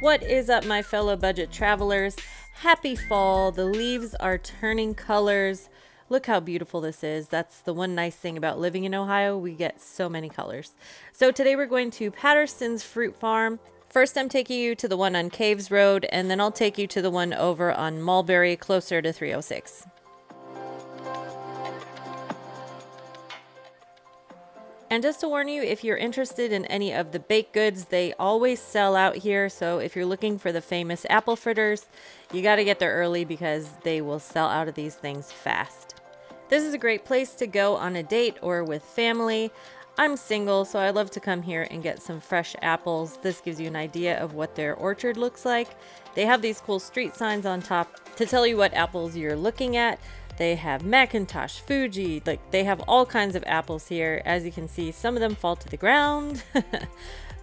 What is up, my fellow budget travelers? Happy fall. The leaves are turning colors. Look how beautiful this is. That's the one nice thing about living in Ohio. We get so many colors. So today we're going to Patterson's fruit farm. First, I'm taking you to the one on Caves Road, and then I'll take you to the one over on Mulberry, closer to 306. And just to warn you, if you're interested in any of the baked goods, they always sell out here. So if you're looking for the famous apple fritters, you got to get there early because they will sell out of these things fast. This is a great place to go on a date or with family. I'm single, so I love to come here and get some fresh apples. This gives you an idea of what their orchard looks like. They have these cool street signs on top to tell you what apples you're looking at. They have Macintosh, Fuji, they have all kinds of apples here. As you can see, some of them fall to the ground,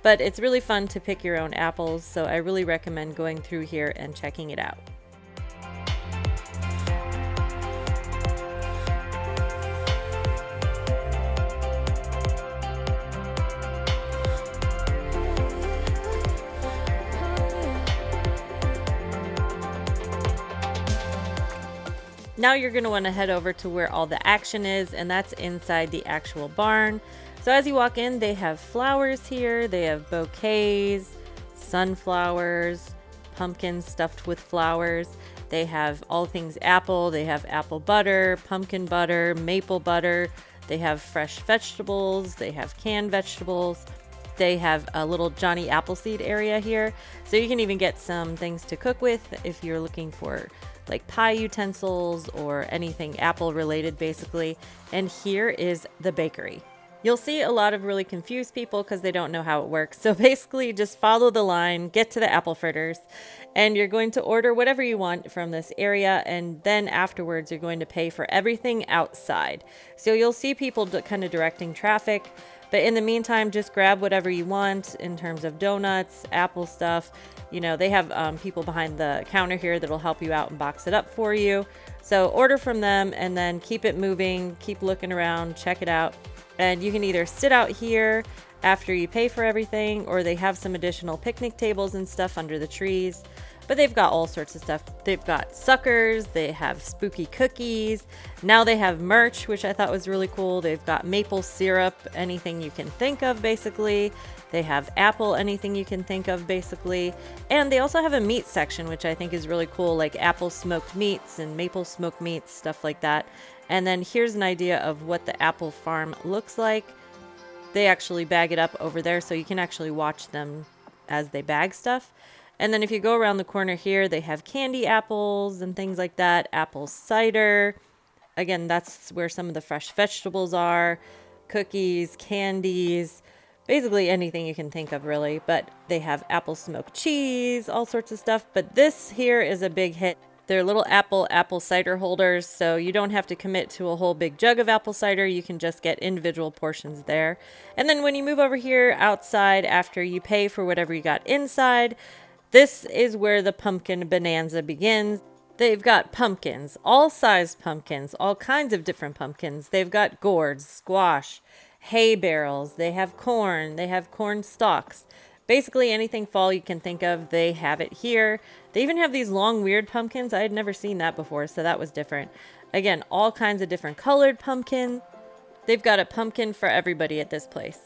but it's really fun to pick your own apples. So I really recommend going through here and checking it out. Now you're going to want to head over to where all the action is, and that's inside the actual barn. So as you walk in, they have flowers here. They have bouquets, sunflowers, pumpkins stuffed with flowers. They have all things apple. They have apple butter, pumpkin butter, maple butter. They have fresh vegetables. They have canned vegetables. They have a little Johnny Appleseed area here. So you can even get some things to cook with if you're looking for like pie utensils or anything apple related basically. And here is the bakery. You'll see a lot of really confused people because they don't know how it works. So basically just follow the line, get to the apple fritters, and you're going to order whatever you want from this area. And then afterwards, you're going to pay for everything outside. So you'll see people kind of directing traffic. But in the meantime, just grab whatever you want in terms of donuts, apple stuff. You know, they have people behind the counter here that'll help you out and box it up for you. So order from them and then keep it moving, keep looking around, check it out. And you can either sit out here after you pay for everything, or they have some additional picnic tables and stuff under the trees. But they've got all sorts of stuff. They've got suckers, they have spooky cookies. Now they have merch, which I thought was really cool. They've got maple syrup, anything you can think of basically. They have apple, anything you can think of basically. And they also have a meat section, which I think is really cool, like apple smoked meats and maple smoked meats, stuff like that. And then here's an idea of what the apple farm looks like. They actually bag it up over there, so you can actually watch them as they bag stuff. And then if you go around the corner here, they have candy apples and things like that. Apple cider. Again, that's where some of the fresh vegetables are. Cookies, candies, basically anything you can think of really. But they have apple smoked cheese, all sorts of stuff. But this here is a big hit. They're little apple cider holders, so you don't have to commit to a whole big jug of apple cider. You can just get individual portions there. And then when you move over here outside, after you pay for whatever you got inside, this is where the pumpkin bonanza begins. They've got pumpkins, all sized pumpkins, all kinds of different pumpkins. They've got gourds, squash, hay barrels. They have corn stalks. Basically anything fall you can think of, they have it here. They even have these long, weird pumpkins. I had never seen that before, so that was different. Again, all kinds of different colored pumpkins. They've got a pumpkin for everybody at this place.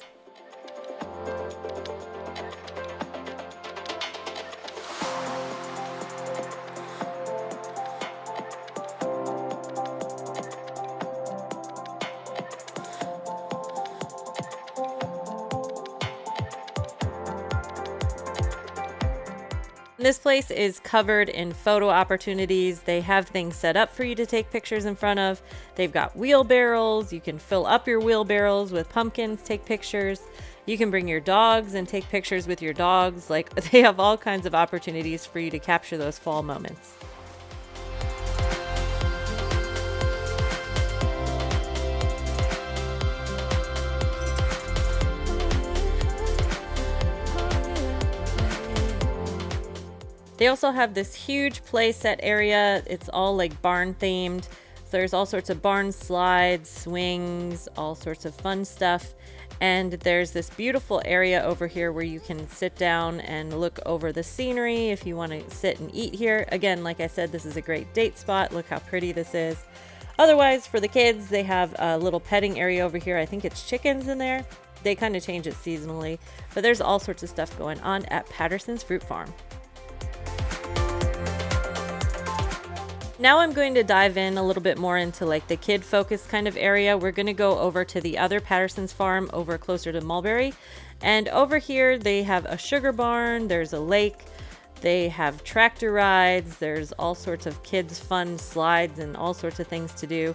This place is covered in photo opportunities. They have things set up for you to take pictures in front of. They've got wheelbarrows. You can fill up your wheelbarrows with pumpkins, take pictures. You can bring your dogs and take pictures with your dogs. Like, they have all kinds of opportunities for you to capture those fall moments. They also have this huge play set area. It's all like barn themed. So there's all sorts of barn slides, swings, all sorts of fun stuff. And there's this beautiful area over here where you can sit down and look over the scenery if you want to sit and eat here. Again, like I said, this is a great date spot. Look how pretty this is. Otherwise, for the kids, they have a little petting area over here. I think it's chickens in there. They kind of change it seasonally, but there's all sorts of stuff going on at Patterson's Fruit Farm. Now I'm going to dive in a little bit more into like the kid focused kind of area. We're going to go over to the other Patterson's farm over closer to Mulberry. And over here they have a sugar barn, there's a lake, they have tractor rides, there's all sorts of kids fun slides and all sorts of things to do.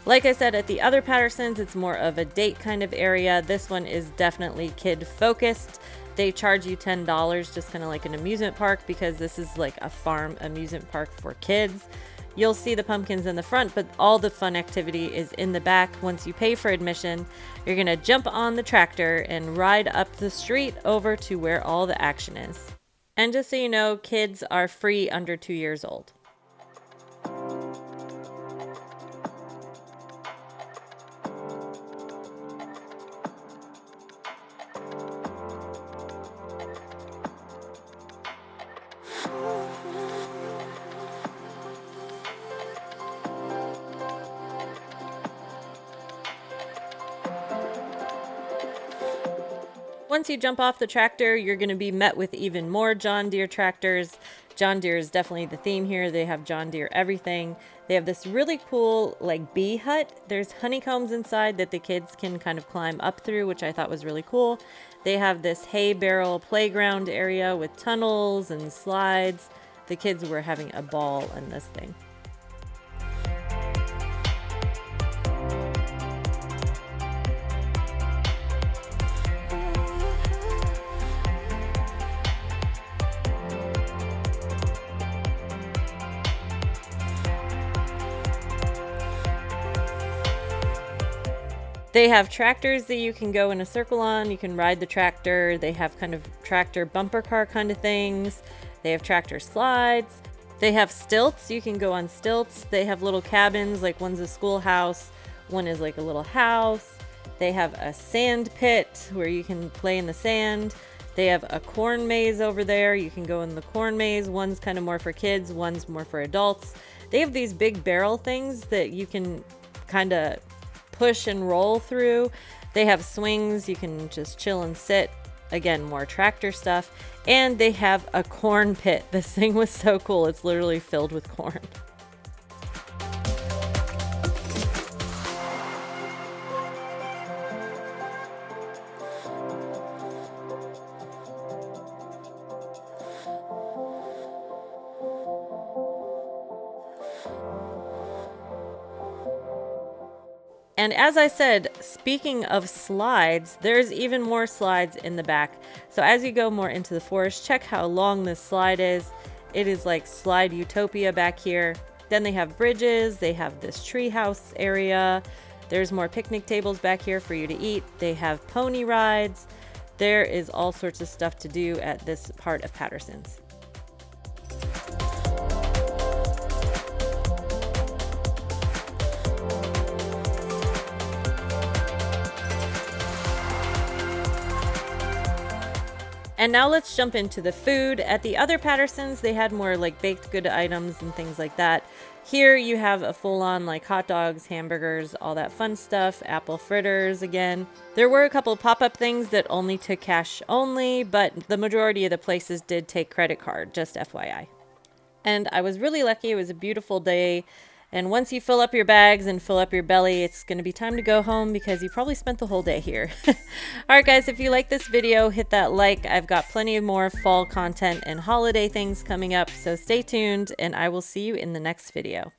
Like I said, at the other Pattersons, it's more of a date kind of area. This one is definitely kid focused. They charge you $10, just kind of like an amusement park, because this is like a farm amusement park for kids. You'll see the pumpkins in the front, but all the fun activity is in the back. Once you pay for admission, you're gonna jump on the tractor and ride up the street over to where all the action is. And just so you know, kids are free under 2 years old. Once you jump off the tractor, you're going to be met with even more John Deere tractors. John Deere is definitely the theme here. They have John Deere everything. They have this really cool like bee hut. There's honeycombs inside that the kids can kind of climb up through, which I thought was really cool. They have this hay barrel playground area with tunnels and slides. The kids were having a ball in this thing. They have tractors that you can go in a circle on. You can ride the tractor. They have kind of tractor bumper car kind of things. They have tractor slides. They have stilts. You can go on stilts. They have little cabins, like one's a schoolhouse, one is like a little house. They have a sand pit where you can play in the sand. They have a corn maze over there. You can go in the corn maze. One's kind of more for kids, one's more for adults. They have these big barrel things that you can kind of push and roll through. They have swings, you can just chill and sit. Again, more tractor stuff. And they have a corn pit. This thing was so cool. It's literally filled with corn. And as I said, speaking of slides, there's even more slides in the back. So as you go more into the forest, check how long this slide is. It is like slide utopia back here. Then they have bridges, they have this treehouse area. There's more picnic tables back here for you to eat. They have pony rides. There is all sorts of stuff to do at this part of Patterson's. And now let's jump into the food. At the other Pattersons, they had more like baked good items and things like that. Here you have a full-on like hot dogs, hamburgers, all that fun stuff, apple fritters again. There were a couple pop-up things that only took cash only, but the majority of the places did take credit card, just FYI. And I was really lucky. It was a beautiful day. And once you fill up your bags and fill up your belly, it's going to be time to go home because you probably spent the whole day here. All right, guys, if you like this video, hit that like. I've got plenty of more fall content and holiday things coming up, so stay tuned, and I will see you in the next video.